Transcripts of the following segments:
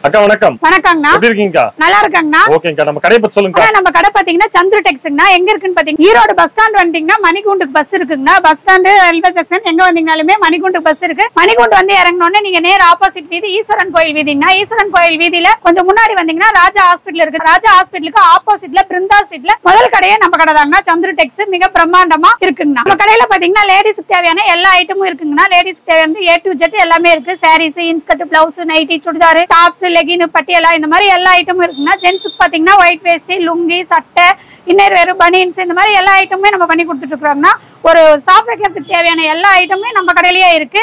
அக்கா வணக்கம். வணக்கம்ண்ணா. எப்படி இருக்கீங்க? நல்லா இருக்கேங்கண்ணா. ஓகேங்கா, நம்ம கடை பத்தி சொல்லுங்க. நம்ம கடை பாத்தீங்கன்னா சந்திர டெக்ஸ்ங்கண்ணா. எங்க இருக்குன்னு பாத்தீங்கன்னா ஈரோடு பஸ் ஸ்டாண்ட் வந்துட்டீங்கன்னா மணிக்கூண்டுக்கு பஸ் இருக்குங்கண்ணா. பஸ் ஸ்டாண்டு ரயில்வே ஸ்டேஷன் எங்க வந்தீங்கனாலுமே மணிக்கூண்டுக்கு பஸ் இருக்கு. மணிக்கூண்டு வந்து இறங்கணும்னு நீங்க நேர ஆப்போசிட் வீதி ஈஸ்வரன் கோயில் வீதிங்கண்ணா. ஈஸ்வரன் கோயில் வீதியில கொஞ்சம் முன்னாடி வந்தீங்கன்னா ராஜா ஹாஸ்பிட்டல் இருக்கு. ராஜா ஹாஸ்பிட்டலுக்கு ஆப்போசிட்ல பிருந்தா ஸ்ட்ரீட்ல முதல் கடையே நம்ம கடை தாங்கண்ணா. சந்திர டெக்ஸ் மிக பிரம்மாண்டமா இருக்குங்கண்ணா. நம்ம கடையில பாத்தீங்கன்னா லேடிஸ்க்கு தேவையான எல்லா ஐட்டமும் இருக்குங்கண்ணா. லேடிஸ்க்கு தேவையான A to Z எல்லாமே இருக்கு. Saris, inskirt, blouse, nightie, churidar, tops, legging, Patiala இந்த மாதிரி எல்லா ஐட்டமும் இருக்குன்னா. ஜென்ஸுக்கு பாத்தீங்கன்னா ஒயிட் வேஸ்டி, லுங்கி, சட்டை, இன்னர் வேறு, பனியன்ஸ் இந்த மாதிரி எல்லா ஐட்டமுமே நம்ம பண்ணி கொடுத்துட்டு இருக்கோம்னா. ஒரு சாஃப்ட் வைக்கிறதுக்கு தேவையான எல்லா ஐட்டமுமே நம்ம கடையிலேயே இருக்கு.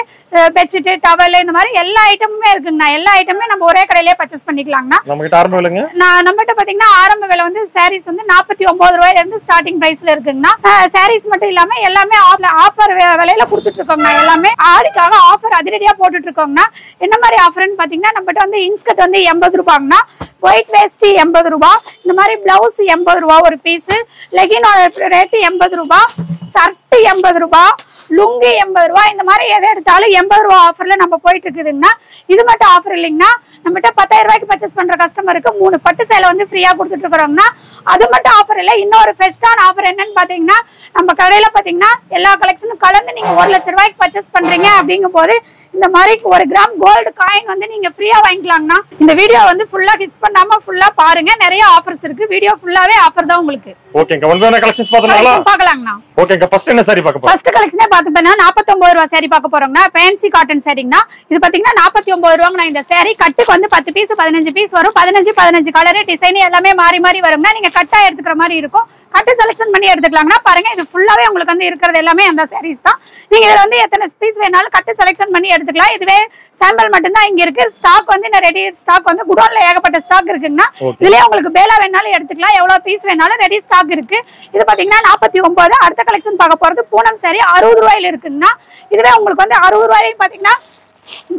பெட்ஷீட், டவல் இந்த மாதிரி எல்லா ஐட்டமுமே இருக்குங்கண்ணா. எல்லா ஐட்டமுமே நம்ம ஒரே கடையிலேயே பர்ச்சேஸ் பண்ணிக்கலாங்கண்ணா. நம்மகிட்ட பாத்தீங்கன்னா ஆரம்ப விலை வந்து சாரீஸ் வந்து 49 ரூபாயில இருந்து ஸ்டார்டிங் பிரைஸ்ல இருக்குங்கண்ணா. சாரீஸ் மட்டும் இல்லாம எல்லாமே ஆஃபர் விலையில கொடுத்துட்டு இருக்கோங்கண்ணா. எல்லாமே ஆடிக்காக ஆஃபர் அதிரடியா போட்டுட்டு இருக்கோங்கண்ணா. என்ன மாதிரி ஆஃபர்னு பாத்தீங்கன்னா நம்மகிட்ட வந்து இன்ஸ்கர்ட் வந்து 80 ரூபாங்கண்ணா. ஒயிட் வேஸ்டி 80 ரூபாய். இந்த மாதிரி பிளவுஸ் 80 ரூபாய் ஒரு பீஸ். லெகின் ரேட்டு 80 ரூபாய். சர்ட் 80 ரூபாய். லுங்கி 80 ரூபாய். இந்த மாதிரி எதை எடுத்தாலும் 80 ரூபாய் ஆஃபர்ல நம்ம போயிட்டு இருக்குதுங்கன்னா. இது மட்டும் ஆஃபர் இல்லைங்கன்னா நம்மகிட்ட 10,000 ரூபாய்க்கு பர்ச்சேஸ் பண்ற கஸ்டமருக்கு 3 பட்டு சேலை வந்து ஃப்ரீயா கொடுத்துட்டு இருக்கிறோம்னா. அது மட்டும் ஆஃபர் இல்லை, இன்னொரு ஃபெஸ்டான ஆஃபர் என்னன்னு பாத்தீங்கன்னா நம்ம கடையில பாத்தீங்கன்னா எல்லா கலெக்ஷனும் கலந்து நீங்க 1 லட்சம் ரூபாய்க்கு பர்ச்சேஸ் பண்றீங்க அப்படிங்கும் போது இந்த மாதிரி 1 கிராம் கோல்டு காயின் வந்து நீங்க ஃப்ரீயா வாங்கிக்கலாம்னா. இந்த வீடியோ வந்து ஃபுல்லா கிட்ஸ் பண்ணாம ஃபுல்லா பாருங்க. நிறைய ஆஃபர்ஸ் இருக்கு. வீடியோ ஃபுல்லாவே ஆஃபர் தான் உங்களுக்கு. ஓகேங்க, ஒவ்வொரு கலெக்ஷன்ஸ் பார்க்கலாம்னா. ஓகேங்க, ஃபர்ஸ்ட் என்ன சாரி பார்க்க போறோம்? ஃபர்ஸ்ட் கலெக்ஷனே பாத்தீங்கன்னா 49 ரூபாய் சாரி பார்க்க போறோம்னா. ஃபேன்சி காட்டன் சாரிங்கனா. இது பாத்தீங்கன்னா 49 ரூபாய்ங்க. இந்த சாரி கட்டுக்கு வந்து 10 பீஸ் 15 பீஸ் வரும். 15 கலர் டிசைன் எல்லாமே மாறி மாறி வரும்னா. நீங்க கட்டா எடுத்துக்கிற மாதிரி இருக்கும். கட்டு செலக்ஷன் பண்ணி எடுத்துக்கலாம்னா. பாருங்க, இது ஃபுல்லாவே உங்களுக்கு வந்து இருக்கிறது எல்லாமே அந்த சாரீஸ் தான். நீங்க இதுல வந்து எத்தனை பீஸ் வேணாலும் கட்டு செலக்ஷன் பண்ணி எடுத்துக்கலாம். இதுவே சாம்பிள் மட்டும் தான் இங்க இருக்கு. ஸ்டாக் வந்து ரெடி ஸ்டாக் வந்து குடோன்ல ஏகப்பட்ட ஸ்டாக் இருக்குங்கன்னா. இதுலயே உங்களுக்கு பேலா வேணாலும் எடுத்துக்கலாம். எவ்வளவு பீஸ் வேணாலும் ரெடி ஸ்டாக் இருக்கு. இது பாத்தீங்கன்னா 49. அடுத்த கலெக்ஷன் பார்க்க போறது பூனம் சாரி 60 ரூபாயில இருக்குங்கன்னா. இதுவே உங்களுக்கு வந்து 60 ரூபாயில பாத்தீங்கன்னா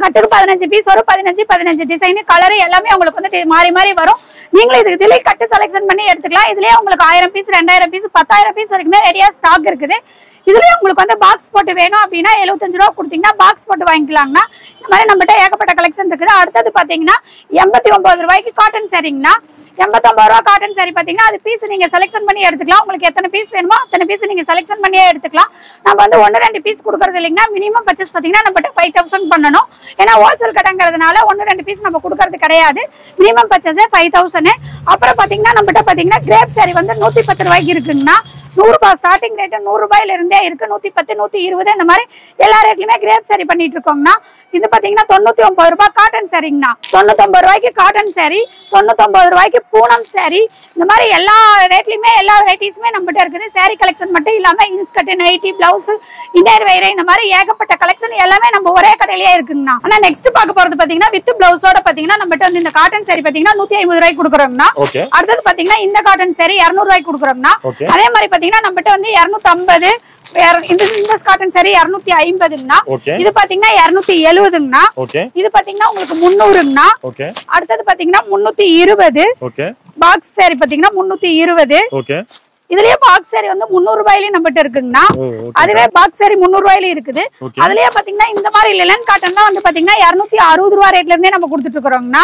கட்டுக்கு 15 பீஸ் வரும். 15 டிசைன் கலர் எல்லாமே உங்களுக்கு வந்து மாறி மாறி வரும். நீங்களும் இதுலயே கட்டு செலக்ஷன் பண்ணி எடுத்துக்கலாம். இதுலயே உங்களுக்கு 1000 பீஸ் 2000 பீஸ் 10,000 பீஸ் வரைக்குமே ரெடியா ஸ்டாக் இருக்குது. இதுலயே உங்களுக்கு வந்து பாக்ஸ் போட்டு வேணும் அப்படின்னா 75 ரூபா கொடுத்தீங்கன்னா பாக்ஸ் போட்டு வாங்கிக்கலாம்னா. இந்த மாதிரி நம்மகிட்ட ஏகப்பட்ட கலெக்ஷன் இருக்குது. அடுத்தது பாத்தீங்கன்னா 89 ரூபாய்க்கு காட்டன் சாரிங்கண்ணா. 89 ரூபாய் காட்டன் சாரி பாத்தீங்கன்னா அது பீஸ் நீங்க செலக்ஷன் பண்ணி எடுத்துக்கலாம். உங்களுக்கு எத்தனை பீஸ் வேணுமோ அத்தனை பீஸ் நீங்க செலக்ஷன் பண்ணியே எடுத்துக்கலாம். நம்ம வந்து 1-2 பீஸ் கொடுக்கறது இல்லைங்கன்னா. மினிமம் பர்ச்சேஸ் பாத்தீங்கன்னா நம்மகிட்ட 5000 பண்ணணும். ஏன்னா ஹோல்சேல் கடைங்கிறதுனால 1-2 பீஸ் நம்ம கொடுக்கறது கிடையாது. மினிமம் பர்ச்சேஸே 5000. அப்புறம் பாத்தீங்கன்னா நம்மகிட்ட பாத்தீங்கன்னா கிரேப் சாரி வந்து 110 ரூபாய்க்கு இருக்குங்கன்னா. 100 ரூபாய் ஸ்டார்டிங் ரேட் 100 ரூபாயில இருந்தே இருக்கு. 110 120 இந்த மாதிரி எல்லா ரேட்லயுமே கிரேப் சாரி பண்ணிட்டு இருக்கோம்னா. இது பாத்தீங்கன்னா 99 ரூபாய் காட்டன் சாரிங்கண்ணா. 99 ரூபாய்க்கு காட்டன் சாரி, 99 ரூபாய்க்கு பூனம் சாரி. இந்த மாதிரி எல்லா ரேட்லயுமே எல்லா வெரைட்டிஸுமே நம்மகிட்ட இருக்குது. சாரி கலெக்ஷன் மட்டும் இல்லாம inskirt, nightie, blouse, inner wear இந்த மாதிரி ஏகப்பட்ட கலெக்ஷன் எல்லாமே நம்ம ஒரே கடையிலேயே இருக்குங்கண்ணா. ஆனா நெக்ஸ்ட் பார்க்க போறது பாத்தீங்கன்னா வித் பிளவுஸோட பாத்தீங்கன்னா நம்மகிட்ட வந்து இந்த காட்டன் சாரி பாத்தீங்கன்னா 150 ரூபாய்க்கு கொடுக்குறோம்னா. அடுத்தது பாத்தீங்கன்னா இந்த காட்டன் சாரி 200 ரூபாய்க்கு கொடுக்குறோம்னா. அதே மாதிரி பாத்தீங்கன்னா நம்மகிட்ட வந்து 250 இந்த காட்டன் சாரி 250ங்கண்ணா. இது பாத்தீங்கன்னா 270ங்கண்ணா. இது பாத்தீங்கன்னா உங்களுக்கு 300ங்கண்ணா. அடுத்தது பாத்தீங்கன்னா 320. பாக்ஸ் சாரி பாத்தீங்கன்னா 320. இதுலயே பாக்ஸ் சாரி வந்து 300 ரூபாயில நம்மகிட்ட இருக்குங்கண்ணா. அதுவே பாக்ஸ் சாரி 300 ரூபாயில இருக்குது. அதுலயே பாத்தீங்கன்னா இந்த மாதிரி லினன் காட்டன் தான் வந்து பாத்தீங்கன்னா 260 ரூபாய் ரேட்ல இருந்தே நம்ம கொடுத்துட்டு இருக்கோம்னா.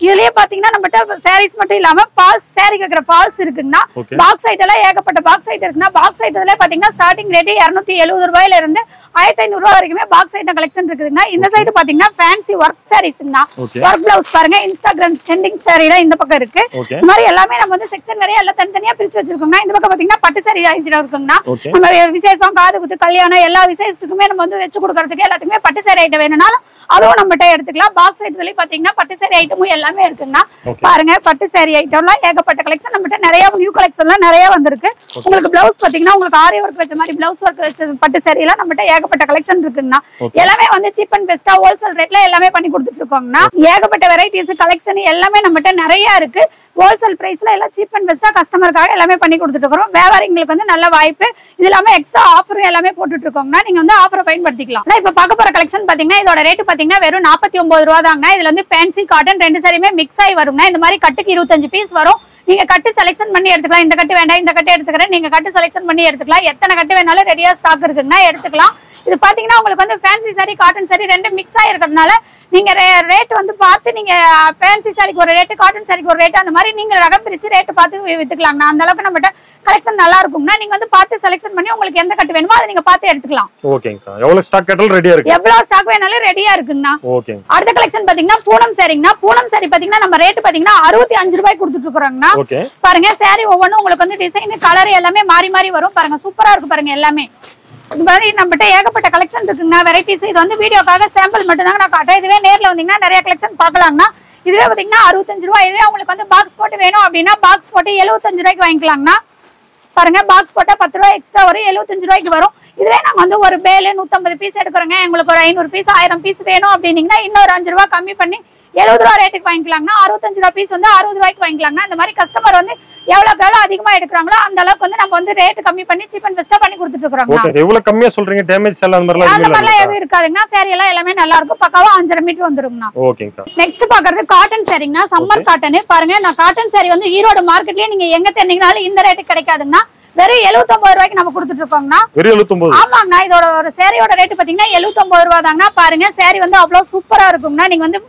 இதுலயே பாத்தீங்கன்னா நம்மகிட்ட சாரீஸ் மட்டும் இல்லாம ஃபால்ஸ் சாரி கேக்குற ஃபால்ஸ் இருக்குங்கண்ணா. பாக்ஸ் ஐட்டம்ல ஏகப்பட்ட பாக்ஸ் ஐட்டம் இருக்குன்னா. பாக்ஸ் ஐட்டத்துல பாத்தீங்கன்னா ஸ்டார்டிங் ரேட் 270 ரூபாயில இருந்து 1500 ரூபாய் வரைக்குமே பாக்ஸ் ஐட்டம் கலெக்ஷன் இருக்குதுன்னா. இந்த சைடு பாத்தீங்கன்னா ஃபேன்சி ஒர்க் சாரீஸ்ங்கண்ணா. ஒர்க் பிளவுஸ் பாருங்க, இன்ஸ்டாகிராம் ட்ரெண்டிங் சாரில இந்த பக்கம் இருக்கு. இந்த மாதிரி எல்லாமே நம்ம வந்து செக்ஷன் நிறைய எல்லாம் தனித்தனியா பிரிச்சு வச்சிருக்கோம்னா. இந்த பக்கம் பாத்தீங்கன்னா பட்டு சாரி ஐட்டம் இருக்குங்கண்ணா. நம்ம விசேஷம், காது குத்து, கல்யாணம் எல்லா விசேஷத்துக்குமே நம்ம வந்து வச்சு கொடுக்கறதுக்கு எல்லாத்துக்குமே பட்டு சாரி ஐட்டம் வேணும்னாலும் அதுவும் நம்மகிட்ட எடுத்துக்கலாம். பாக்ஸ் ஐட்டத்துலயும் பாத்தீங்கன்னா பட்டு சாரி ஐட்டமும் எல்லாமே இருக்குங்கண்ணா. பாருங்க, பட்டு சாரி ஐட்டம்லாம் ஏகப்பட்ட கலெக்ஷன் நம்மகிட்ட நிறைய நியூ கலெக்ஷன்லாம் நிறைய வந்திருக்கு. உங்களுக்கு பிளவுஸ் பாத்தீங்கன்னா உங்களுக்கு ஆரி ஒர்க் வச்ச மாதிரி பிளவுஸ் ஒர்க் வச்ச பட்டு சாரி எல்லாம் நம்மகிட்ட ஏகப்பட்ட கலெக்ஷன் இருக்குங்கண்ணா. எல்லாமே வந்து சீப் அண்ட் பெஸ்டா ஹோல்சேல் ரேட்ல எல்லாமே பண்ணி கொடுத்துட்டு இருக்கோங்கண்ணா. ஏகப்பட்ட வெரைட்டிஸ் கலெக்ஷன் எல்லாமே நம்மகிட்ட நிறைய இருக்கு. ஹோல்சேல் பிரைஸ்ல எல்லாம் சீப் அண்ட் பெஸ்டா கஸ்டமருக்காக எல்லாமே பண்ணி கொடுத்துட்டு இருக்கோம். வியாபாரிங்களுக்கு வந்து நல்ல வாய்ப்பு. இது இல்லாம எக்ஸ்ட்ரா ஆஃபர் எல்லாமே போட்டுட்டு இருக்கோம்னா நீங்க வந்து ஆஃபரை பயன்படுத்திக்கலாம். இப்ப பார்க்க போற கலெக்ஷன் பாத்தீங்கன்னா இதோட ரேட் பாத்தீங்கன்னா வெறும் 49 ரூபாய் தாங்க. இதுல வந்து ஃபேன்சி காட்டன் 2 சாரியுமே மிக்ஸ் ஆகி வரும்னா. இந்த மாதிரி கட்டுக்கு 25 பீஸ் வரும். நீங்க கட்டு செலக்ஷன் பண்ணி எடுத்துக்கலாம். இந்த கட்டு வேண்டாம் இந்த கட்டு எடுத்துக்கிறேன், நீங்க கட்டு செலக்ஷன் பண்ணி எடுத்துக்கலாம். எத்தனை கட்டு வேணாலும் ரெடியா ஸ்டாக் இருக்குங்கன்னா எடுத்துக்கலாம். இது பாத்தீங்கன்னா உங்களுக்கு வந்து ஃபேன்சி சாரி காட்டன் சாரி ரெண்டு மிக்ஸ் ஆயிருக்கிறதுனால நீங்க ரேட் வந்து பார்த்து நீங்க ஃபேன்சி சாரிக்கு ஒரு ரேட் காட்டன் சாரிக்கு ஒரு ரேட் அந்த மாதிரி நீங்க ரகம் பிரிச்சு ரேட் பார்த்து வித்துக்கலாம்னா அந்த அளவுக்கு நம்மகிட்ட கலெக்ஷன் நல்லா இருக்கும்னா நீங்க வந்து பார்த்து செலக்ஷன் பண்ணி உங்களுக்கு எந்த கட்டு வேணுமோ அதை நீங்க பார்த்து எடுத்துக்கலாம். ஓகேங்கா. எவ்வளவு ஸ்டாக் கேட்டாலும் ரெடியா இருக்கு. எவ்வளவு ஸ்டாக் வேணாலும் ரெடியா இருக்குங்கண்ணா. ஓகே. அடுத்த கலெக்ஷன் பாத்தீங்கன்னா பூனம் சாரிங்கண்ணா. பூனம் சாரி பாத்தீங்கன்னா நம்ம ரேட் பாத்தீங்கன்னா 65 ரூபாய் கொடுத்துட்டு இருக்கோங்கண்ணா. பாருங்க சாரி ஒவ்வொன்றும் உங்களுக்கு வந்து டிசைன் கலர் எல்லாமே மாறி மாறி வரும். பாருங்க சூப்பரா இருக்கு பாருங்க எல்லாமே. இது மாதிரி நம்மகிட்ட ஏகப்பட்ட கலெக்ஷன் இருக்குங்கண்ணா வெரைட்டிஸ். இது வந்து வீடியோக்காக சாம்பிள் மட்டும் தாங்க நான் காட்டுறேன். இதுவே நேர்ல வந்தீங்கன்னா நிறைய கலெக்ஷன் பார்க்கலாங்கண்ணா. இதுவே பாத்தீங்கன்னா 65 ரூபாய். இதுவே உங்களுக்கு வந்து பாக்ஸ் போட்டு வேணும் அப்படின்னா பாக்ஸ் போட்டு 75 ரூபாய்க்கு வாங்கிக்கலாங்கண்ணா. பாருங்க பாக்ஸ் போட்டா 10 ரூபாய் எக்ஸ்ட்ரா வரும் 75 ரூபாய்க்கு வரும். இதுவே நாங்க வந்து ஒரு பேல 150 பீஸ் எடுக்கிறோங்க உங்களுக்கு ஒரு 500 பீஸ் 1000 பீஸ் வேணும் அப்படின்னீங்கன்னா இன்னொரு 5 ரூபாய் கம்மி பண்ணி 70 ரூபாய் ரேட்டுக்கு வாங்கிக்கலாங்கன்னா 65 ரூபாய் பீஸ் வந்து 60 ரூபாய்க்கு வாங்கிக்கலாங்கன்னா இந்த மாதிரி கஸ்டமர் வந்து எவ்வளவு அதிகமா எடுக்கிறாங்களோ அந்த அளவுக்கு வந்து நம்ம வந்து ரேட் கம்மி பண்ணி சீப் அண்ட் பெஸ்டா பண்ணி கொடுத்துட்டு இருக்கோம். ஓகே. எவ்வளவு கம்மியா சொல்றீங்க? டேமேஜ் எல்லாம் அந்த மாதிரிலாம் எதுவும் இருக்காதுங்க. சாரி எல்லாம் எல்லாமே நல்லா இருக்கும். பக்காவா 5.5 மீட்டர் வந்துருங்கண்ணா. ஓகேங்கா. நெக்ஸ்ட் பாக்குறது காட்டன் சாரிங்கண்ணா. Summer cotton. பாருங்க நான் காட்டன் சாரி வந்து ஈரோடு மார்க்கெட்லயே நீங்க எங்க தேடினாலும் இந்த ரேட்டுக்கு கிடைக்காதுங்கண்ணா. வெறும் 79 ரூபாய்க்கு நம்ம கொடுத்துட்டு இருக்கோம்னா. வெறும் 79. ஆமாங்கண்ணா. இதோட ஒரு சேரியோட ரேட் பாத்தீங்கன்னா 79 ரூபாய் தாங்கண்ணா. பாருங்க சேரி வந்து அவ்வளவு சூப்பரா இருக்கும்னா நீங்க வந்து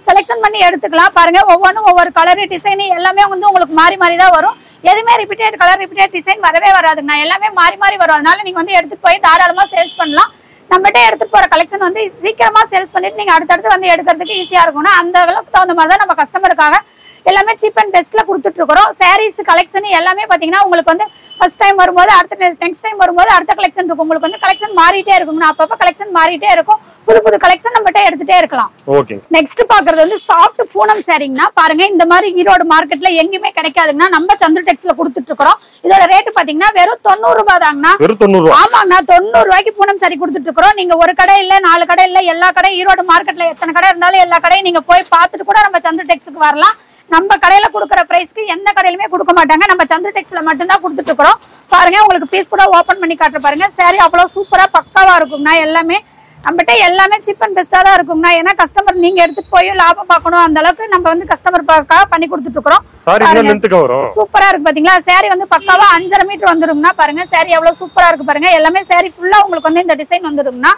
செலக்ஷன் பண்ணி எடுத்துக்கலாம். பாருங்க ஒவ்வொன்றும் ஒவ்வொரு கலர் டிசைன் எல்லாமே வந்து உங்களுக்கு மாறி மாறி தான் வரும். எதுவுமே ரிப்பீட்டட் கலர் ரிப்பீட்டட் டிசைன் வரவே வராதுங்கண்ணா. எல்லாமே மாறி மாறி வரும். அதனால நீங்க வந்து எடுத்துட்டு போய் தாராளமா சேல்ஸ் பண்ணலாம். நம்மகிட்ட எடுத்துட்டு போற கலெக்ஷன் வந்து சீக்கிரமா சேல்ஸ் பண்ணிட்டு நீங்க அடுத்தடுத்து வந்து எடுக்கிறதுக்கு ஈஸியா இருக்கும்னா அந்த அளவுக்கு தகுந்த மாதிரி தான் நம்ம கஸ்டமருக்காக எல்லாமே சீப் அண்ட் பெஸ்ட்ல கொடுத்துட்டு இருக்கிறோம். சாரீஸ் கலெக்ஷன் எல்லாமே பாத்தீங்கன்னா உங்களுக்கு வந்து ஃபர்ஸ்ட் டைம் வரும்போது அடுத்த நெக்ஸ்ட் டைம் வரும்போது அடுத்த கலெக்ஷன் இருக்கும். உங்களுக்கு வந்து கலெக்ஷன் மாறிட்டே இருக்கும்னா அப்பப்ப கலெக்ஷன் மாறிட்டே இருக்கும். புது புது கலெக்ஷன் நம்மகிட்ட எடுத்துட்டே இருக்கலாம். ஓகே. நெக்ஸ்ட் பாக்குறது வந்து சாஃப்ட் பூனம் சாரிங்கனா. பாருங்க இந்த மாதிரி ஈரோடு மார்க்கெட்ல எங்கயுமே கிடைக்காதுங்கனா. நம்ம சந்திர டெக்ஸ்ல கொடுத்துட்டு இருக்கோம். இதோட ரேட் பாத்தீங்கன்னா வெறும் 90 ரூபாய் தாங்கண்ணா. வெறும் 90 ரூபாய். ஆமாங்கண்ணா 90 ரூபாய்க்கு பூனம் சாரி கொடுத்துட்டு இருக்கோம். நீங்க ஒரு கடை இல்ல 4 கடை இல்ல எல்லா கடை ஈரோடு மார்க்கெட்ல எத்தனை கடை இருந்தாலும் எல்லா கடையும் நீங்க போய் பார்த்துட்டு கூட நம்ம சந்திர டெக்ஸ்க்கு வரலாம். நம்ம கடையில கொடுக்குற பிரைஸ்க்கு எந்த கடையிலுமே கொடுக்க மாட்டாங்க. நம்ம சந்திர டெக்ஸ்ல மட்டும் தான் கொடுத்துட்டு இருக்கோம். பாருங்க உங்களுக்கு பீஸ் கூட ஓபன் பண்ணி காட்டுற பாருங்க. சாரி அவ்வளவு சூப்பரா பக்காவா இருக்கும்னா எல்லாமே நம்மகிட்ட எல்லாமே சீப் அண்ட் பெஸ்டா தான் இருக்கும்னா. ஏன்னா கஸ்டமர் நீங்க எடுத்துட்டு போய் லாபம் பார்க்கணும் அந்த அளவுக்கு நம்ம வந்து கஸ்டமர் பண்ணி கொடுத்துட்டு இருக்கோம். சூப்பரா இருக்கு பாத்தீங்களா. சாரி வந்து பக்காவா 5.5 மீட்டர் வந்துரும்னா. பாருங்க சாரி எவ்வளவு சூப்பரா இருக்கு பாருங்க. எல்லாமே சாரி ஃபுல்லா உங்களுக்கு வந்து இந்த டிசைன் வந்துரும்னா.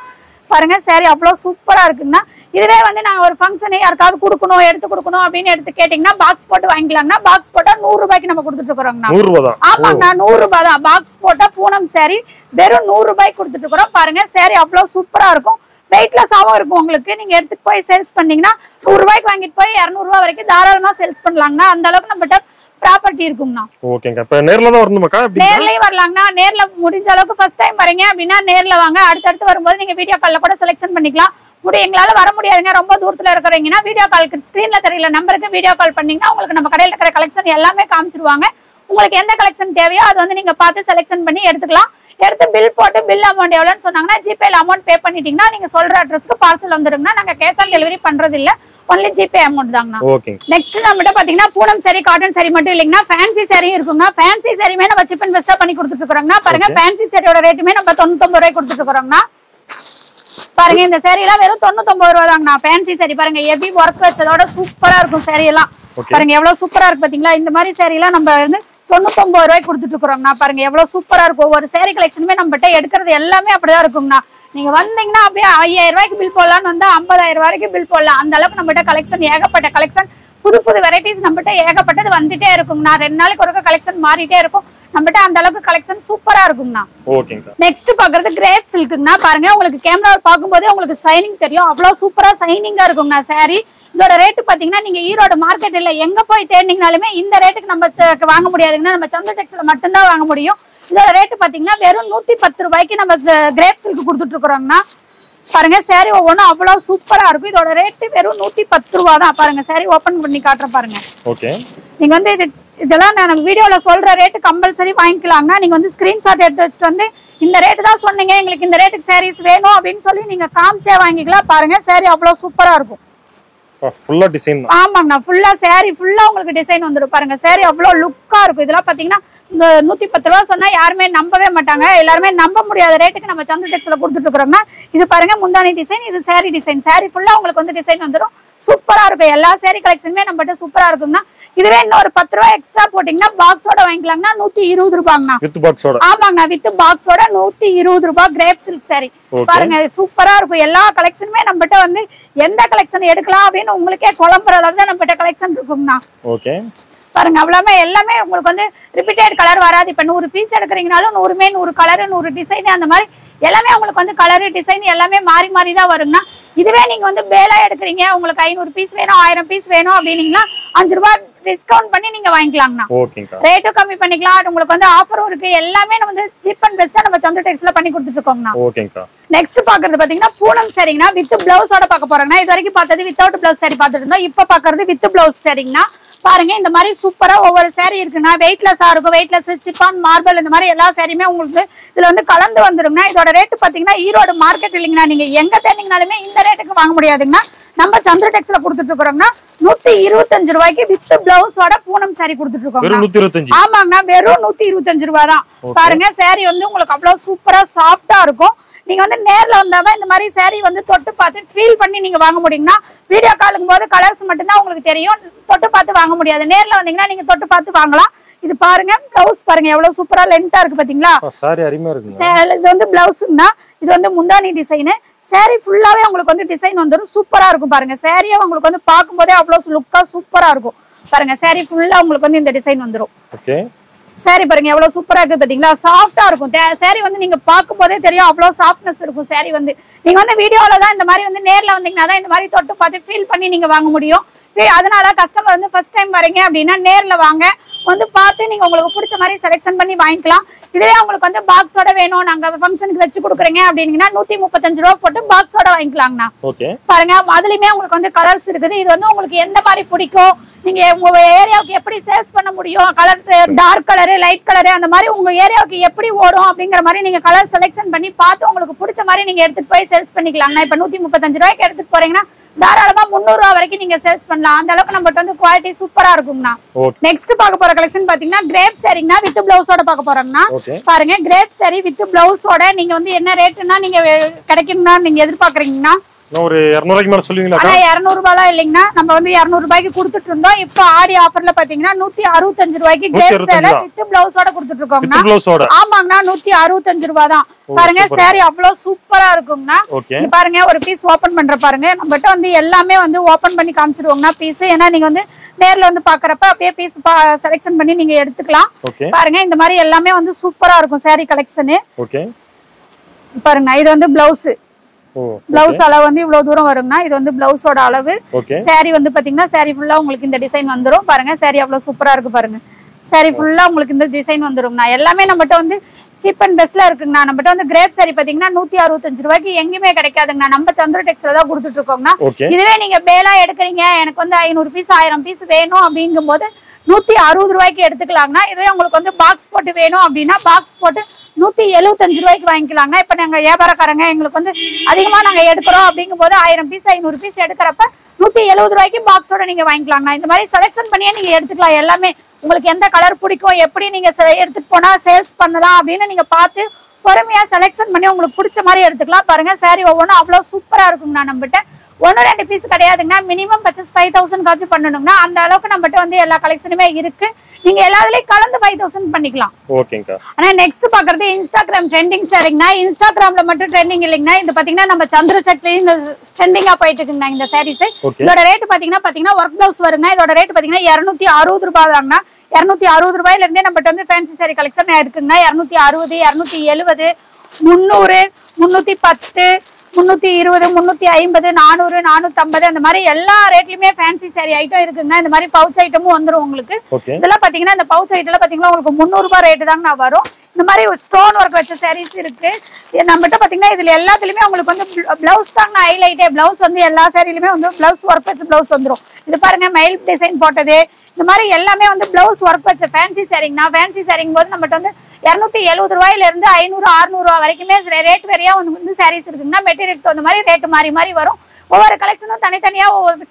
பாருங்க சாரி அவ்வளவு சூப்பரா இருக்குன்னா. இதுவே வந்து நான் ஒரு ஃபங்க்ஷன் யாருக்காவது கொடுக்கணும் எடுத்து கொடுக்கணும் அப்படின்னு எடுத்து கேட்டீங்கன்னா பாக்ஸ் போட்டு வாங்கிக்கலாம்னா. பாக்ஸ் போட்டா 100 ரூபாய்க்கு நம்ம கொடுத்துட்டு இருக்கோம்னா. ஆமாங்கண்ணா 100 ரூபாய் தான். பாக்ஸ் போட்டா பூனம் சாரி வெறும் 100 ரூபாய்க்கு கொடுத்துட்டு இருக்கோம். பாருங்க சாரி அவ்வளவு சூப்பரா இருக்கும். வெயிட்லெஸ்ஸாவும் இருக்கும். உங்களுக்கு நீங்க எடுத்துட்டு போய் சேல்ஸ் பண்ணீங்கன்னா 100 ரூபாய்க்கு வாங்கிட்டு போய் 200 ரூபாய் வரைக்கும் தாராளமா சேல்ஸ் பண்ணலாங்கண்ணா. அந்த அளவுக்கு நம்மகிட்ட ப்ராப்பர்ட்டி இருக்கும்னா. ஓகேங்க. இப்ப நேர்ல தான் வரணுமாக்கா? நேர்லயே வரலாம்னா. நேர்ல முடிஞ்ச அளவுக்கு ஃபர்ஸ்ட் டைம் வரீங்க அப்படின்னா நேர்ல வாங்க. அடுத்தடுத்து வரும்போது நீங்க வீடியோ கால்ல கூட செலக்ஷன் பண்ணிக்கலாம். எங்களால வர முடியாதுங்க ரொம்ப தூரத்துல இருக்கிறீங்கன்னா வீடியோ காலுக்கு ஸ்கிரீன்ல தெரியல நம்பருக்கு வீடியோ கால் பண்ணீங்கன்னா உங்களுக்கு நம்ம கடையில இருக்கிற கலெக்ஷன் எல்லாமே காமிச்சிருவாங்க. உங்களுக்கு எந்த கலெக்ஷன் தேவையோ அது வந்து நீங்க பார்த்து செலக்ஷன் பண்ணி எடுத்துக்கலாம். எடுத்து பில் போட்டு பில் அமௌண்ட் எவ்வளவுன்னு சொன்னாங்கன்னா ஜிபேல அமௌண்ட் பே பண்ணிட்டீங்கன்னா நீங்க சொல்ற அட்ரஸ்க்கு பார்சல் வந்துருங்கன்னா நாங்க கேஷ் ஆன் டெலிவரி பண்றது இல்ல. ஒன்லி ஜிபே அமௌண்ட் தாங்கண்ணா. நெக்ஸ்ட் நம்மகிட்ட பாத்தீங்கன்னா பூனம் சாரி காட்டன் சாரி மட்டும் இல்லைங்கன்னா ஃபேன்சி சாரியும் இருக்குங்க. ஃபேன்சி சாரியுமே நம்ம சீப் அண்ட் பெஸ்டா பண்ணி கொடுத்துட்டு இருக்கோம்னா. பாருங்க ஃபேன்சி சாரியோட ரேட்டுமே நம்ம 99 ரூபாய் கொடுத்துட்டு இருக்கோம்னா. பாருங்க இந்த சாரி எல்லாம் வெறும் 99 ரூபாய் தாங்கண்ணா. ஃபேன்சி சாரி பாருங்க ஹெவி ஒர்க் வச்சதோட சூப்பரா இருக்கும் சாரி எல்லாம். பாருங்க எவ்வளவு சூப்பரா இருக்கு பாத்தீங்களா. இந்த மாதிரி சாரி எல்லாம் நம்ம வந்து 99 ரூபாய்க்கு கொடுத்துட்டு இருக்கோம்னா. பாருங்க எவ்வளவு சூப்பரா இருக்கும். ஒவ்வொரு சாரி கலெக்ஷனுமே நம்மகிட்ட எடுக்கிறது எல்லாமே அப்படிதான் இருக்கும்னா. நீங்க வந்தீங்கன்னா அப்படியே 5000 ரூபாய்க்கு பில் போடலாம்னு வந்தா 50000 வரைக்கும் பில் போடலாம். அந்த அளவுக்கு நம்மகிட்ட கலெக்ஷன் ஏகப்பட்ட கலெக்ஷன் புது புது வெரைட்டிஸ் நம்மகிட்ட ஏகப்பட்டது வந்துட்டே இருக்கும்னா. 2 நாளைக்கு ஒருக்க கலெக்ஷன் மாறிட்டே இருக்கும். நம்மகிட்ட அந்த அளவுக்கு கலெக்ஷன் சூப்பரா இருக்கும்னா. நெக்ஸ்ட் பாக்குறது கிரேப் சில்க்குங்கண்ணா. பாருங்க உங்களுக்கு கேமராவை பார்க்கும்போது உங்களுக்கு சைனிங் தெரியும். அவ்வளவு சூப்பரா சைனிங்கா இருக்கும்னா சாரி. இதோட ரேட்டு பாத்தீங்கன்னா நீங்க ஈரோடு மார்க்கெட்ல எங்க போய் தேடினீங்கனாலுமே இந்த ரேட்டுக்கு நம்ம வாங்க முடியாதுங்கன்னா நம்ம சந்திர டெக்ஸ்ல மட்டும்தான் வாங்க முடியும். இதோட ரேட்டு பாத்தீங்கன்னா வெறும் 110 ரூபாய்க்கு நம்ம கிரேப் சில்க் கொடுத்துட்டு இருக்கோம்னா. பாருங்க சாரி ஒவ்வொன்றும் அவ்வளவு சூப்பரா இருக்கும். இதோட ரேட்டு வெறும் 110 ரூபாய் தான். பாருங்க சாரி ஓபன் பண்ணி காட்டுற பாருங்க. நீங்க வந்து இதெல்லாம் நான் வீடியோல சொல்ற ரேட்டு கம்பல்சரி வாங்கிக்கலாம்னா. நீங்க வந்து ஸ்கிரீன்ஷாட் எடுத்து வச்சுட்டு வந்து இந்த ரேட்டு தான் சொன்னீங்க எங்களுக்கு இந்த ரேட்டுக்கு சாரீஸ் வேணும் அப்படின்னு சொல்லி நீங்க காமிச்சே வாங்கிக்கலாம். பாருங்க சாரி அவ்வளவு சூப்பரா இருக்கும். ஃபுல்லா டிசைன். ஆமாங்கண்ணா ஃபுல்லா சாரி ஃபுல்லா உங்களுக்கு டிசைன் வந்துடும். பாருங்க சாரி அவ்வளவு லுக்கா இருக்கும். இதெல்லாம் பாத்தீங்கன்னா இந்த 110 ரூபாய் சொன்னா யாருமே நம்பவே மாட்டாங்க. எல்லாருமே நம்ப முடியாத ரேட்டுக்கு நம்ம சந்திர டெக்ஸ்ல கொடுத்துட்டு இருக்கோம்னா. இது பாருங்க முந்தானி டிசைன். இது சாரி டிசைன். சாரி ஃபுல்லா உங்களுக்கு வந்து டிசைன் வந்துடும். சூப்பரா இருக்கும். எல்லா saree கலெக்ஷனுமே நம்மகிட்ட சூப்பரா இருக்கும்னா. இதுவே இன்னொரு 10 ரூபாய் எக்ஸ்ட்ரா போட்டீங்கன்னா பாக்ஸோட வாங்கிக்கலாம்னா 120 ரூபாய்ங்கண்ணா. வித் பாக்ஸோட. ஆமாங்கண்ணா, வித் பாக்ஸோட 120 ரூபாய் கிரேப் சில்க் saree. பாருங்க சூப்பரா இருக்கும். எல்லா கலெக்ஷனுமே நம்மகிட்ட வந்து எந்த கலெக்ஷன் எடுக்கலாம் அப்படின்னு உங்களுக்கே குழம்புற அளவுக்கு தான் நம்மகிட்ட கலெக்ஷன் இருக்கும்னா. ஓகே பாருங்க அவ்வளவுமே எல்லாமே உங்களுக்கு வந்து ரிப்பீட்டட் கலர் வராது. இப்ப 100 பீஸ் எடுக்கிறீங்கனாலும் 100 கலர் 100 டிசைன் அந்த மாதிரி எல்லாமே உங்களுக்கு வந்து கலர் டிசைன் எல்லாமே மாறி மாறி தான் வரும்னா. இதுவே நீங்க வந்து பேலா எடுக்கிறீங்க, உங்களுக்கு 500 பீஸ் வேணும் 1000 பீஸ் வேணும் அப்படின்னீங்கன்னா 5 ரூபாய் டிஸ்கவுண்ட் பண்ணி நீங்க வாங்கிக்கலாம்னா. ரேட்டும் கம்மி பண்ணிக்கலாம். உங்களுக்கு வந்து ஆஃபரும் இருக்கு. எல்லாமே நம்ம வந்து சீப் அண்ட் பெஸ்டா நம்ம சந்திர டெக்ஸ்ல பண்ணி கொடுத்துட்டு இருக்கோம்னா. நெக்ஸ்ட் பாக்குறது பாத்தீங்கன்னா பூனம் சரிங்கனா வித் பிளவுஸோட பார்க்க போறோம்னா. இது வரைக்கும் பார்த்தது வித்தவுட் பிளவுஸ் சாரி பார்த்துட்டு இருந்தோம். இப்ப பாக்குறது வித் பிளவுஸ் சரிங்கனா. பாருங்க இந்த மாதிரி சூப்பரா ஒவ்வொரு saree இருக்குன்னா வெயிட்லெஸ்ஸா இருக்கும். வெயிட்லெஸ் சிப்பான் மார்பிள் இந்த மாதிரி எல்லா சாரியுமே உங்களுக்கு இதுல வந்து கலந்து வந்துரும்னா. இதோட ரேட் பாத்தீங்கன்னா ஈரோடு மார்க்கெட் இல்லைங்கண்ணா. நீங்க எங்க தேடிங்கனாலுமே இந்த ரேட்டுக்கு வாங்க முடியாதுங்கன்னா. நம்ம சந்திர டெக்ஸ்ல கொடுத்துட்டு இருக்கோம்னா 125 ரூபாய்க்கு வித் பிளவுஸோட பூனம் saree கொடுத்துட்டு இருக்கோம். ஆமாங்கண்ணா, வெறும் 125 ரூபாய் தான். பாருங்க saree வந்து உங்களுக்கு அவ்வளவு சூப்பரா சாஃப்டா இருக்கும். நீங்க வந்து நேர்ல வந்தாதான் இந்த மாதிரி saree வந்து தொட்டு பார்த்து ஃபீல் பண்ணி நீங்க வாங்க முடியும்னா. வீடியோ காலுக்கும் போது கலர்ஸ் மட்டும்தான் உங்களுக்கு தெரியும், தொட்டு பார்த்து வாங்க முடியாது. நேர்ல வந்தீங்கன்னா நீங்க தொட்டு பார்த்து வாங்கலாம். இது பாருங்க பிளவுஸ் பாருங்க எவ்வளவு சூப்பரா லென்த்தா இருக்கு பாத்தீங்களா. saree அருமையா இருக்கு. இது வந்து பிளவுஸ்னா இது வந்து முந்தானி டிசைன். saree ஃபுல்லாவே உங்களுக்கு வந்து டிசைன் வந்துரும். சூப்பரா இருக்கும் பாருங்க. saree உங்களுக்கு வந்து பாக்கும்போதே அவ்வளவு லுக்கா சூப்பரா இருக்கும். பாருங்க saree ஃபுல்லா உங்களுக்கு வந்து இந்த டிசைன் வந்துரும். ஓகே saree பாருங்க எவ்வளவு சூப்பரா இருக்கு பாத்தீங்களா. சாஃப்டா இருக்கும். saree வந்து நீங்க பாக்கும்போதே தெரியும் அவ்வளவு சாஃப்ட்னஸ் இருக்கும். saree வந்து நீங்க வந்து வீடியோல தான் இந்த மாதிரி வந்து நேர்ல வந்தீங்கன்னா தான் இந்த மாதிரி தொட்டு பார்த்து ஃபீல் பண்ணி நீங்க வாங்க முடியும். அதனால கஸ்டமர் வந்து ஃபர்ஸ்ட் டைம் வரீங்க அப்படின்னா நேர்ல வாங்க, வந்து பார்த்து நீங்க உங்களுக்கு பிடிச்ச மாதிரி செலக்ஷன் பண்ணி வாங்கிக்கலாம். இதுவே உங்களுக்கு வந்து பாக்ஸோட வேணும் நாங்க ஃபங்க்ஷனுக்கு வச்சு கொடுக்குறீங்க அப்படின்னா 135 ரூபாய் போட்டு பாக்ஸோட வாங்கிக்கலாங்கண்ணா. பாருங்க அதுலயுமே உங்களுக்கு வந்து கலர்ஸ் இருக்குது. இது வந்து உங்களுக்கு எந்த மாதிரி பிடிக்கும், நீங்க உங்க ஏரியாவுக்கு எப்படி சேல்ஸ் பண்ண முடியும், colour dark colour light colour அந்த மாதிரி உங்க ஏரியாவுக்கு எப்படி ஓடும் அப்படிங்கிற மாதிரி நீங்க கலர் செலக்ஷன் பண்ணி பார்த்து உங்களுக்கு பிடிச்ச மாதிரி நீங்க எடுத்துட்டு போய் சேல்ஸ் பண்ணிக்கலாம்னா. இப்ப 135 ரூபாய்க்கு எடுத்துட்டு போறீங்கன்னா தாராளமா 300 ரூபாய் வரைக்கும் நீங்க சேல்ஸ் பண்ணலாம். அந்த அளவுக்கு நம்ம வந்து குவாலிட்டி சூப்பரா இருக்கும்னா. நெக்ஸ்ட் பார்க்க போற கலெக்ஷன் பாத்தீங்கன்னா கிரேப் சாரிங்கனா வித் பிளவுஸோட பார்க்க போறோம்னா. பாருங்க கிரேப் சாரி வித் பிளவுஸோட நீங்க வந்து என்ன ரேட்னா நீங்க கிடைக்கும்னா நீங்க எதிர்பார்க்கறீங்கன்னா ஒரு 200 ரூபாய்க்கு மேல சொல்லுவீங்களா? 200 ரூபாய் இல்லைங்கண்ணா, நம்ம வந்து 200 ரூபாய்க்கு கொடுத்துட்டு இருந்தோம். இப்போ ஆடி ஆஃபர்ல பாத்தீங்கன்னா 165 ரூபாய்க்கு கிரேப் சேல வித் பிளவுஸோட கொடுத்துட்டு இருக்கோம்னா. ஆமாங்கண்ணா 165 ரூபாய் தான். பாருங்க saree அவ்வளவு சூப்பரா இருக்குங்கண்ணா. பாருங்க ஒரு பீஸ் ஓபன் பண்ற பாருங்க. நம்மகிட்ட வந்து எல்லாமே வந்து ஓபன் பண்ணி காமிச்சிருவோங்கண்ணா பீஸ். ஏன்னா நீங்க வந்து நேர்ல வந்து பாக்குறப்ப அப்படியே பீஸ் செலக்ஷன் பண்ணி நீங்க எடுத்துக்கலாம். பாருங்க இந்த மாதிரி எல்லாமே வந்து சூப்பரா இருக்கும் saree கலெக்ஷன். பாருங்க இது வந்து பிளவுஸ். பிளவுஸ் அளவு வந்து இவ்வளவு தூரம் வரும்னா இது வந்து பிளவுஸோட அளவு. saree வந்து பாத்தீங்கன்னா saree ஃபுல்லா உங்களுக்கு இந்த டிசைன் வந்துரும். பாருங்க saree அவ்வளவு சூப்பரா இருக்கு பாருங்க. saree ஃபுல்லா உங்களுக்கு இந்த டிசைன் வந்துரும்னா. எல்லாமே நம்மகிட்ட வந்து சீப் அண்ட் பெஸ்ட்ல இருக்குங்கண்ணா. நம்மகிட்ட வந்து கிரேப் saree பாத்தீங்கன்னா 165 ரூபாய்க்கு எங்கேயுமே கிடைக்காதுங்கண்ணா. நம்ம சந்திர டெக்ஸ்ல தான் கொடுத்துட்டு இருக்கோம்னா. இதுவே நீங்க பேலா எடுக்கிறீங்க, எனக்கு வந்து 500 பீஸ் 1000 பீஸ் வேணும் அப்படிங்கும் போது 160 ரூபாய்க்கு எடுத்துக்கலாங்கண்ணா. இதுவே உங்களுக்கு வந்து பாக்ஸ் போட்டு வேணும் அப்படின்னா பாக்ஸ் போட்டு 175 ரூபாய்க்கு வாங்கிக்கலாங்கண்ணா. இப்ப நாங்க வியாபாரக்காரங்க எங்களுக்கு வந்து அதிகமா நாங்க எடுக்கிறோம் அப்படிங்கும் போது 1000 பீஸ் 500 பீஸ் எடுக்கிறப்ப 170 ரூபாய்க்கு பாக்ஸோட நீங்க வாங்கிக்கலாங்கண்ணா. இந்த மாதிரி செலக்ஷன் பண்ணியே நீங்க எடுத்துக்கலாம். எல்லாமே உங்களுக்கு எந்த கலர் பிடிக்கும், எப்படி நீங்க எடுத்துட்டு போனா சேல்ஸ் பண்ணலாம் அப்படின்னு நீங்க பார்த்து பொறுமையா செலக்ஷன் பண்ணி உங்களுக்கு பிடிச்ச மாதிரி எடுத்துக்கலாம். பாருங்க saree ஒவ்வொன்றும் அவ்வளவு சூப்பரா இருக்குங்கண்ணா. நம்மகிட்ட 1-2 பீஸ் கிடையாதுங்கன்னா மினிமம் பர்ச்சேஸ் 5000 காச்சு பண்ணணும்னா அந்த அளவுக்கு நம்மகிட்ட வந்து எல்லா கலெக்ஷனுமே இருக்கு. நீங்க எல்லாத்துலயும் கலந்து 5000 பண்ணிக்கலாம். ஓகேங்கா. ஆனா நெக்ஸ்ட் பாக்குறது இன்ஸ்டாகிராம் ட்ரெண்டிங் சாரிங்கனா. இன்ஸ்டாகிராம்ல மட்டும் ட்ரெண்டிங் இல்லைங்கனா. இது பாத்தீங்கன்னா நம்ம சந்திர சக்லி இந்த ட்ரெண்டிங்கா போயிட்டு இருக்குங்க இந்த சாரீஸ். இதோட ரேட் பாத்தீங்கன்னா ஒர்க் பிளவுஸ் வருங்க. இதோட ரேட் பாத்தீங்கன்னா 260 ரூபாய் தாங்கண்ணா. 260 ரூபாயில இருந்தே நம்மகிட்ட வந்து ஃபேன்சி சாரி கலெக்ஷன் இருக்குங்கண்ணா. 260 270 300 310 320 350 400 450 அந்த மாதிரி எல்லா ரேட்லயுமே ஃபேன்சி சாரி ஐட்டம் இருக்குங்க. இந்த மாதிரி பவுச் ஐட்டமும் வந்துரும் உங்களுக்கு. இதெல்லாம் பாத்தீங்கன்னா இந்த பவுச் ஐட்டம்ல பாத்தீங்கன்னா உங்களுக்கு 300 ரூபாய் ரேட் தாங்க வரும். இந்த மாதிரி ஸ்டோன் ஒர்க் வச்ச சாரீஸ் இருக்கு நம்மகிட்ட. பாத்தீங்கன்னா இதுல எல்லாத்துலயுமே உங்களுக்கு வந்து பிளவுஸ் தாங்க ஹைலைட்டே. பிளவுஸ் வந்து எல்லா சாரிலுமே வந்து பிளவுஸ் ஒர்க் வச்ச பிளவுஸ் வந்துரும். இது பாருங்க மயில் டிசைன் போட்டது. இந்த மாதிரி எல்லாமே வந்து பிளவுஸ் ஒர்க் வச்ச ஃபேன்சி சாரிங்கனா. ஃபேன்சி சாரிங் போது நம்மகிட்ட வந்து 270 ரூபாயில இருந்து 500 600 ரூபாய் வரைக்குமே ரேட் வேறையா வந்து சாரீஸ் இருக்குங்கன்னா மெட்டீரியல் தகுந்த மாதிரி ரேட் மாறி மாறி வரும். ஒவ்வொரு கலெக்ஷனும் தனித்தனியா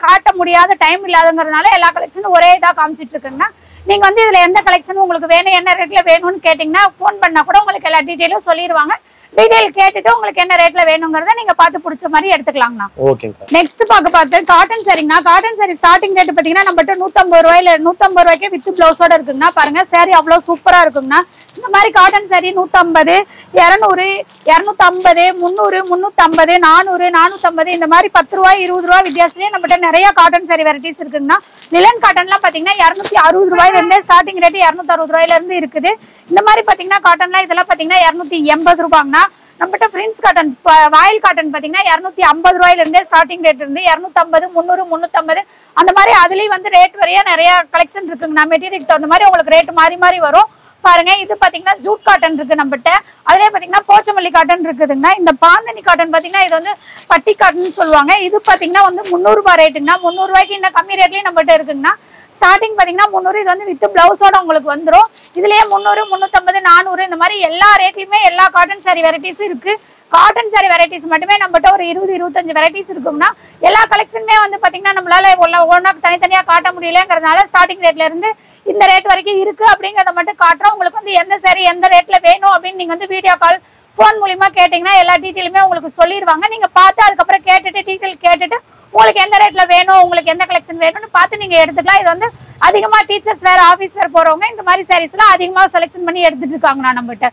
காட்ட முடியாத டைம் இல்லாதங்கிறதுனால எல்லா கலெக்ஷனும் ஒரே இதா காமிச்சிட்டு இருக்குங்கன்னா. நீங்க வந்து இதுல எந்த கலெக்ஷன் உங்களுக்கு வேணும் என்ன ரேட்ல வேணும்னு கேட்டீங்கன்னா போன் பண்ணா கூட உங்களுக்கு எல்லா டீடைலும் சொல்லிடுவாங்க. டீடைல் கேட்டுட்டு உங்களுக்கு என்ன ரேட்ல வேணும்ங்கறத நீங்க பார்த்து பிடிச்ச மாதிரி எடுத்துக்கலாம்ண்ணா. ஓகேங்க. நெக்ஸ்ட் பார்த்து காட்டன் சாரிங்கண்ணா. காட்டன் சாரி ஸ்டார்டிங் ரேட் பாத்தீங்கன்னா நம்மகிட்ட 150 ரூபாயில 150 ரூபாய்க்கு வித் பிளவுஸோட இருக்குங்கண்ணா. பாருங்க சாரி அவ்வளவு சூப்பரா இருக்குங்கண்ணா. இந்த மாதிரி காட்டன் சாரி 150, 200, 250, 300, 350, 400, 450 இந்த மாதிரி 10 ரூபாய் 20 ரூபாய் வித்தியாசத்துலயே நம்மகிட்ட நிறைய காட்டன் சாரி வெரைட்டிஸ் இருக்குங்கண்ணா. லிலன் காட்டன்லாம் பாத்தீங்கன்னா 260 ரூபாயில இருந்தே ஸ்டார்டிங் ரேட் 260 ரூபாயில இருந்து இருக்குது. இந்த மாதிரி பாத்தீங்கன்னா காட்டன்லாம் இதெல்லாம் பாத்தீங்கன்னா 280 ரூபாங்கண்ணா. நம்மகிட்ட பிரின்ஸ் காட்டன் வாயில் காட்டன் பாத்தீங்கன்னா 250 ரூபாயில இருந்தே ஸ்டார்டிங் ரேட் இருந்து 250, 300, 350 அந்த மாதிரி அதுலயும் வந்து ரேட் வரையா நிறைய கலெக்ஷன் இருக்குங்கண்ணா. மெட்டீரியல் தகுந்த மாதிரி உங்களுக்கு ரேட் மாறி மாறி வரும். பாருங்க இது பாத்தீங்கன்னா ஜூட் காட்டன் இருக்கு நம்மகிட்ட. அதுலயே பாத்தீங்கன்னா போச்சமல்லி காட்டன் இருக்குதுங்கண்ணா. இந்த பாந்தனி காட்டன் பாத்தீங்கன்னா இது வந்து பட்டி காட்டன் சொல்லுவாங்க. இது பாத்தீங்கன்னா வந்து 300 ரூபாய் ரேட்டுங்கண்ணா. 300 ரூபாய்க்கு இன்னும் கம்மி ரேட்லயும் நம்மகிட்ட இருக்குங்கண்ணா. ஸ்டார்டிங் பாத்தீங்கன்னா 300, இது வந்து வித் பிளவுஸோட உங்களுக்கு வந்துடும். இதுலயே 300, 350, 400 இந்த மாதிரி எல்லா ரேட்லயுமே எல்லா காட்டன் சாரி வெரைட்டிஸ் இருக்கு. காட்டன் சாரி வெரைட்டிஸ் மட்டுமே நம்மகிட்ட ஒரு 20, 25 வெரைட்டிஸ் இருக்கும்னா எல்லா கலெக்ஷனுமே வந்து பாத்தீங்கன்னா நம்மளால ஒவ்வொன்றா தனித்தனியா காட்ட முடியலங்கிறதுனால ஸ்டார்டிங் ரேட்ல இருந்து இந்த ரேட் வரைக்கும் இருக்கு அப்படிங்கறத மட்டும் காட்டுறோம். உங்களுக்கு வந்து எந்த சாரி எந்த ரேட்ல வேணும் அப்படின்னு நீங்க வந்து வீடியோ கால் போன் மூலியமா கேட்டீங்கன்னா எல்லா டீட்டெயிலுமே உங்களுக்கு சொல்லிடுவாங்க. நீங்க பார்த்து அதுக்கப்புறம் கேட்டுட்டு டீட்டெயில் கேட்டுட்டு உங்களுக்கு எந்த ரேட்ல வேணும் உங்களுக்கு எந்த கலெக்ஷன் வேணும்னு பார்த்து நீங்க எடுத்துக்கலாம். இது வந்து அதிகமா டீச்சர்ஸ் வேற ஆபீஸ் வேற போறவங்க இந்த மாதிரி சாரீஸ் எல்லாம் அதிகமா செலக்ஷன் பண்ணி எடுத்துட்டு இருக்காங்க நம்மகிட்ட.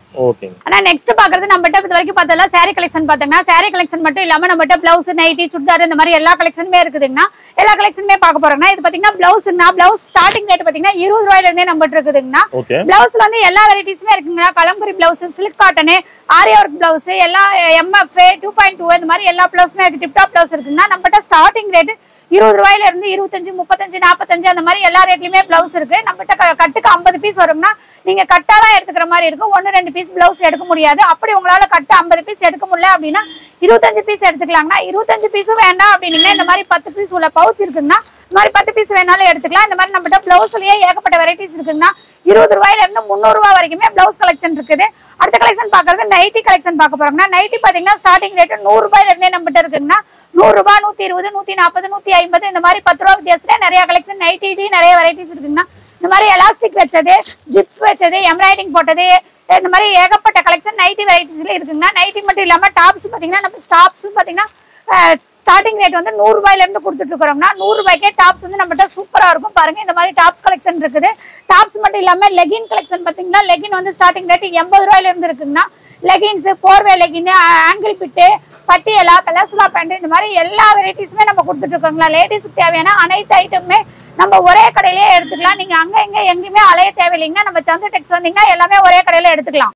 ஆனா நெக்ஸ்ட் பாக்குறது நம்மகிட்ட இது வரைக்கும் பார்த்தா சாரி கலெக்ஷன் பாத்தீங்கன்னா சாரி கலெக்ஷன் மட்டும் இல்லாம நம்மகிட்ட பிளவுஸ் நைட்டி சுடிதார் இந்த மாதிரி எல்லா கலெக்ஷனுமே இருக்குதுங்கன்னா எல்லா கலெக்ஷனுமே பார்க்க போறோம்னா இது பாத்தீங்கன்னா பிளவுஸ்னா பிளவுஸ் ஸ்டார்டிங் ரேட் பாத்தீங்கன்னா 20 ரூபாயில இருந்தே நம்மகிட்ட இருக்குதுங்கன்னா. பிளவுஸ்ல வந்து எல்லா வெரைட்டிஸுமே இருக்குங்கன்னா கலம்புரி பிளவுஸ், சில்க் காட்டன், ஆரி ஒர்க் பிளவுஸ், எல்லா MF 2.2 இந்த மாதிரி எல்லா பிளவுஸுமே இருக்கு. டிப்டாப் பிளவுஸ் இருக்குன்னா நம்மகிட்ட ஸ்டார்டிங் ரேட் 20 ரூபாயில இருந்து 25, 35, 45 அந்த மாதிரி எல்லா ரேட்லயுமே பிளவுஸ் இருக்கு. நம்மகிட்ட கட்டுக்கு 50 பீஸ் வரும்னா நீங்க கட்டாதான் எடுத்துக்கிற மாதிரி இருக்கும். 1-2 பீஸ் பிளவுஸ் எடுக்க முடியாது. அப்படி உங்களால கட்டு 50 பீஸ் எடுக்க முடியல அப்படின்னா 25 பீஸ் எடுத்துக்கலாங்கன்னா 25 பீஸும் வேண்டாம் அப்படின்னீங்கன்னா இந்த மாதிரி 10 பீஸ் உள்ள பவுச் இருக்குங்கன்னா இந்த மாதிரி 10 பீஸ் வேணாலும் எடுத்துக்கலாம். இந்த மாதிரி நம்மகிட்ட பிளவுஸ்லயே ஏகப்பட்ட வெரைட்டிஸ் இருக்குன்னா 20 ரூபாயில இருந்து 300 ரூபாய் வரைக்குமே பிளவுஸ் கலெக்ஷன் இருக்குது. அடுத்த கலெக்ஷன் பாக்குறது நைட்டி கலெக்ஷன் பார்க்க போறோம்னா நைட்டி பாத்தீங்கன்னா ஸ்டார்டிங் ரேட் 100 ரூபாயில இருந்தே நம்மகிட்ட இருக்குங்கன்னா 100 ரூபாய், 120, 140, 150 இந்த மாதிரி 10 ரூபாய் வித்தியாசத்துல நிறைய கலெக்ஷன் நைட்டி நிறைய வெரைட்டிஸ் இருக்குங்கன்னா இந்த மாதிரி எலாஸ்டிக் வச்சது, ஜிப் வச்சது, எம்ப்ராய்டிங் போட்டது இந்த மாதிரி ஏகப்பட்ட கலெக்ஷன் நைட்டி வெரைட்டிஸ்ல இருக்குங்கன்னா. நைட்டி மட்டும் இல்லாம டாப்ஸ் பாத்தீங்கன்னா நம்ம டாப்ஸும் பாத்தீங்கன்னா ஸ்டார்டிங் ரேட் வந்து 100 ரூபாயில இருந்து கொடுத்துட்டு இருக்கிறோம்னா 100 ரூபாய்க்கே டாப்ஸ் வந்து நம்மகிட்ட சூப்பரா இருக்கும். பாருங்க இந்த மாதிரி டாப்ஸ் கலெக்ஷன் இருக்குது. டாப்ஸ் மட்டும் இல்லாம லெகின் கலெக்ஷன் பாத்தீங்கன்னா லெகின் வந்து ஸ்டார்டிங் ரேட் 80 ரூபாயில இருந்து இருக்குங்கன்னா லெகின்ஸ், போர்வே லெகின், ஆங்கிள் பிட்டு, பட்டியலா, பெலசுலா பேண்ட் இந்த மாதிரி எல்லா வெரைட்டிஸுமே நம்ம கொடுத்துட்டு இருக்கோங்களா. லேடிஸ்க்கு தேவையான அனைத்து ஐட்டமுமே நம்ம ஒரே கடையிலேயே எடுத்துக்கலாம். நீங்க அங்க எங்கேயுமே அலைய தேவையில்லைங்கன்னா நம்ம சந்திர டெக்ஸ் வந்தீங்கன்னா எல்லாமே ஒரே கடையில எடுத்துக்கலாம்.